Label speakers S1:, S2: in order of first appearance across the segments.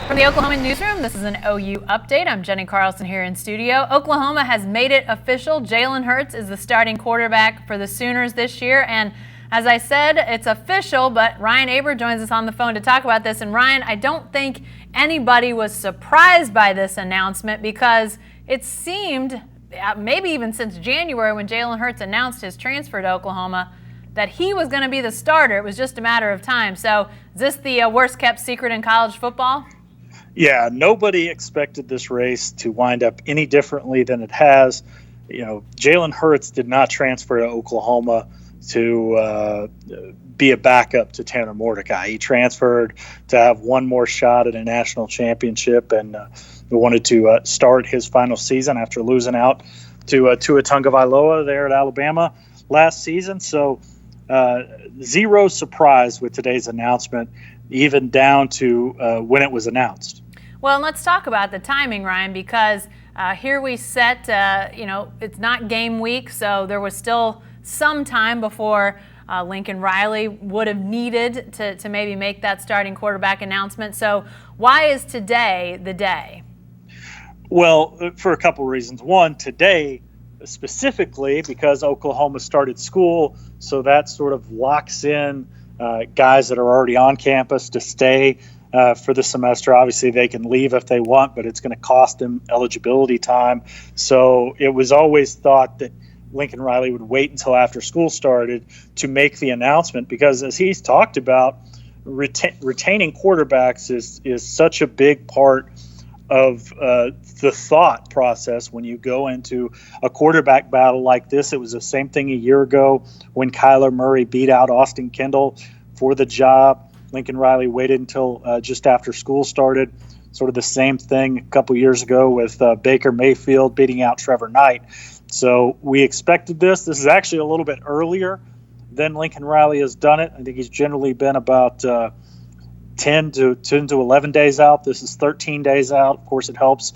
S1: From the Oklahoman newsroom, this is an OU update. I'm Jenny Carlson here in studio. Oklahoma has made it official. Jalen Hurts is the starting quarterback for the Sooners this year. And as I said, it's official, but Ryan Aber joins us on the phone to talk about this. And Ryan, I don't think anybody was surprised by this announcement because it seemed, maybe even since January when Jalen Hurts announced his transfer to Oklahoma, that he was going to be the starter. It was just a matter of time. So is this the worst-kept secret in college football?
S2: Yeah, nobody expected this race to wind up any differently than it has. You know, Jalen Hurts did not transfer to Oklahoma to be a backup to Tanner Mordecai. He transferred to have one more shot at a national championship and wanted to start his final season after losing out to Tua Tagovailoa there at Alabama last season. So zero surprise with today's announcement, even down to when it was announced.
S1: Well, let's talk about the timing, Ryan, because here we set, it's not game week, so there was still some time before Lincoln Riley would have needed to maybe make that starting quarterback announcement. So why is today the day?
S2: Well, for a couple reasons. One, today specifically because Oklahoma started school, so that sort of locks in guys that are already on campus to stay for the semester. Obviously, they can leave if they want, but it's going to cost them eligibility time. So it was always thought that Lincoln Riley would wait until after school started to make the announcement because, as he's talked about, retaining quarterbacks is such a big part of the thought process when you go into a quarterback battle like this. It was the same thing a year ago when Kyler Murray beat out Austin Kendall for the job. Lincoln Riley waited until just after school started. Sort of the same thing a couple years ago with Baker Mayfield beating out Trevor Knight. So we expected this. This is actually a little bit earlier than Lincoln Riley has done it. I think he's generally been about 10 to 11 days out. This is 13 days out. Of course, it helps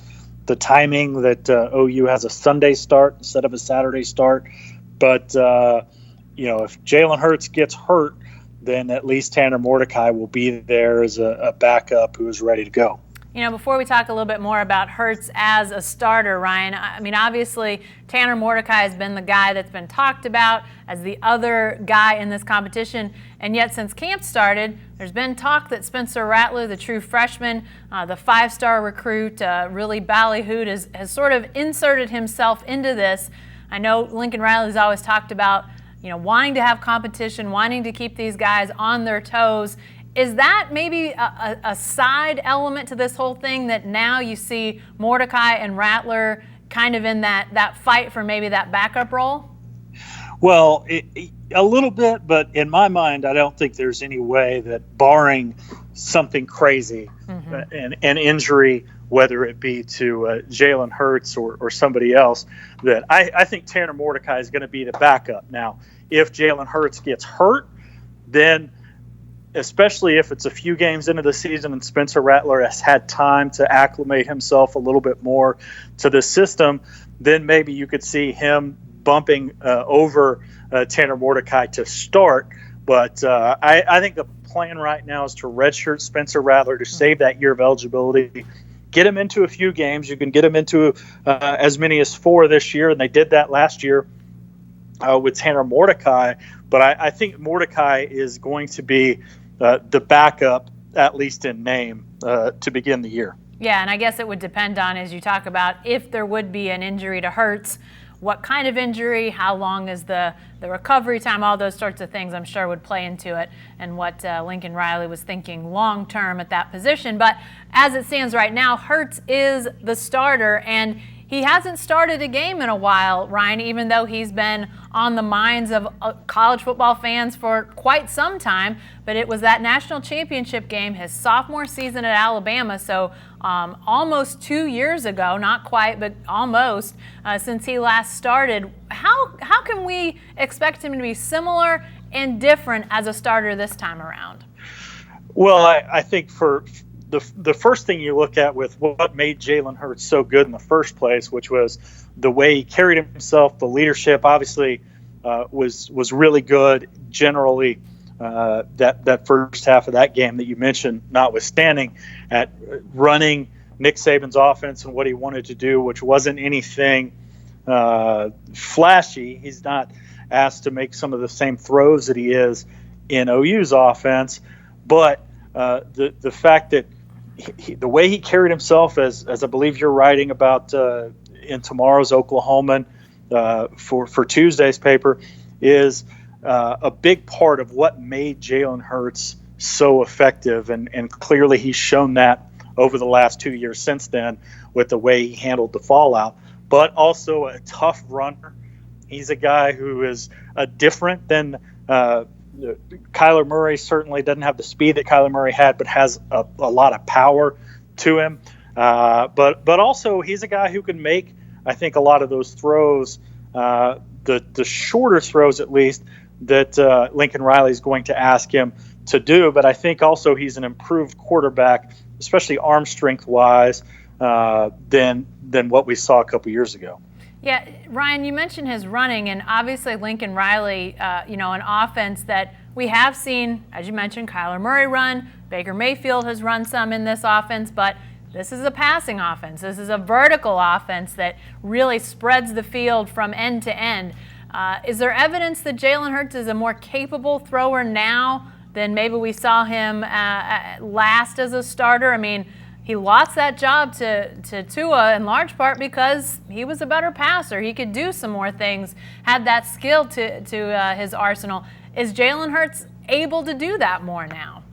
S2: the timing that OU has a Sunday start instead of a Saturday start. But, if Jalen Hurts gets hurt, then at least Tanner Mordecai will be there as a backup who is ready to go.
S1: Before we talk a little bit more about Hurts as a starter, Ryan, I mean, obviously Tanner Mordecai has been the guy that's been talked about as the other guy in this competition, and yet since camp started, there's been talk that Spencer Rattler, the true freshman, the five-star recruit, really ballyhooed, has sort of inserted himself into this. I know Lincoln Riley's always talked about wanting to have competition, wanting to keep these guys on their toes. Is that maybe a side element to this whole thing that now you see Mordecai and Rattler kind of in that fight for maybe that backup role?
S2: Well, a little bit, but in my mind, I don't think there's any way that barring something crazy, an injury, whether it be to Jalen Hurts or somebody else, that I think Tanner Mordecai is going to be the backup. Now, if Jalen Hurts gets hurt, then especially if it's a few games into the season and Spencer Rattler has had time to acclimate himself a little bit more to the system, then maybe you could see him bumping over Tanner Mordecai to start. But I think the plan right now is to redshirt Spencer Rattler to save that year of eligibility, get him into a few games. You can get him into as many as 4 this year, and they did that last year with Tanner Mordecai. But I think Mordecai is going to be the backup, at least in name, to begin the year.
S1: Yeah, and I guess it would depend on, as you talk about, if there would be an injury to Hurts, what kind of injury, how long is the recovery time, all those sorts of things I'm sure would play into it, and what Lincoln Riley was thinking long-term at that position. But as it stands right now, Hurts is the starter, and he hasn't started a game in a while, Ryan, even though he's been on the minds of college football fans for quite some time. But it was that national championship game, his sophomore season at Alabama, so almost 2 years ago, not quite, but almost, since he last started. How can we expect him to be similar and different as a starter this time around?
S2: Well, I think for the first thing you look at with what made Jalen Hurts so good in the first place, which was the way he carried himself, the leadership obviously was really good generally that first half of that game that you mentioned, notwithstanding, at running Nick Saban's offense and what he wanted to do, which wasn't anything flashy. He's not asked to make some of the same throws that he is in OU's offense, but the fact that the way he carried himself, as I believe you're writing about in tomorrow's Oklahoman for Tuesday's paper, is a big part of what made Jalen Hurts so effective, and clearly he's shown that over the last 2 years since then with the way he handled the fallout, but also a tough runner. He's a guy who is different than Kyler Murray. Certainly doesn't have the speed that Kyler Murray had, but has a lot of power to him. But also he's a guy who can make, I think, a lot of those throws, the shorter throws at least, that Lincoln Riley is going to ask him to do. But I think also he's an improved quarterback, especially arm strength wise, than what we saw a couple years ago.
S1: Yeah, Ryan, you mentioned his running, and obviously Lincoln Riley, an offense that we have seen, as you mentioned, Kyler Murray run. Baker Mayfield has run some in this offense, but this is a passing offense. This is a vertical offense that really spreads the field from end to end. Is there evidence that Jalen Hurts is a more capable thrower now than maybe we saw him last as a starter? I mean, he lost that job to Tua in large part because he was a better passer. He could do some more things, had that skill to his arsenal. Is Jalen Hurts able to do that more now?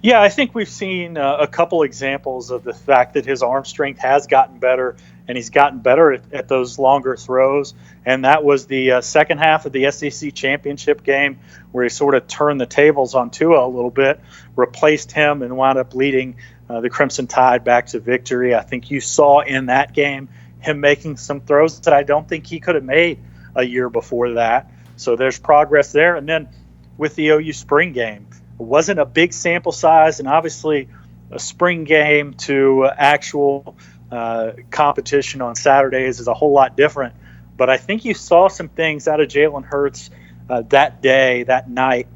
S2: Yeah, I think we've seen a couple examples of the fact that his arm strength has gotten better, and he's gotten better at those longer throws. And that was the second half of the SEC championship game where he sort of turned the tables on Tua a little bit, replaced him, and wound up leading the Crimson Tide back to victory. I think you saw in that game him making some throws that I don't think he could have made a year before that. So there's progress there. And then with the OU spring game, it wasn't a big sample size, and obviously a spring game to actual competition on Saturdays is a whole lot different. But I think you saw some things out of Jalen Hurts that day, that night,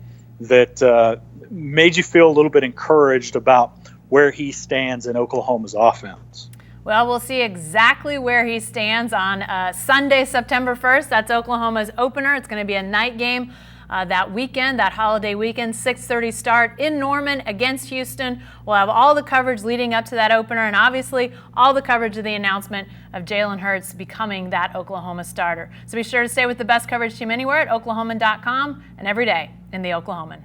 S2: that made you feel a little bit encouraged about where he stands in Oklahoma's offense.
S1: Well, we'll see exactly where he stands on Sunday, September 1st. That's Oklahoma's opener. It's going to be a night game that weekend, that holiday weekend, 6:30 start in Norman against Houston. We'll have all the coverage leading up to that opener, and obviously all the coverage of the announcement of Jalen Hurts becoming that Oklahoma starter. So be sure to stay with the best coverage team anywhere at oklahoman.com and every day in the Oklahoman.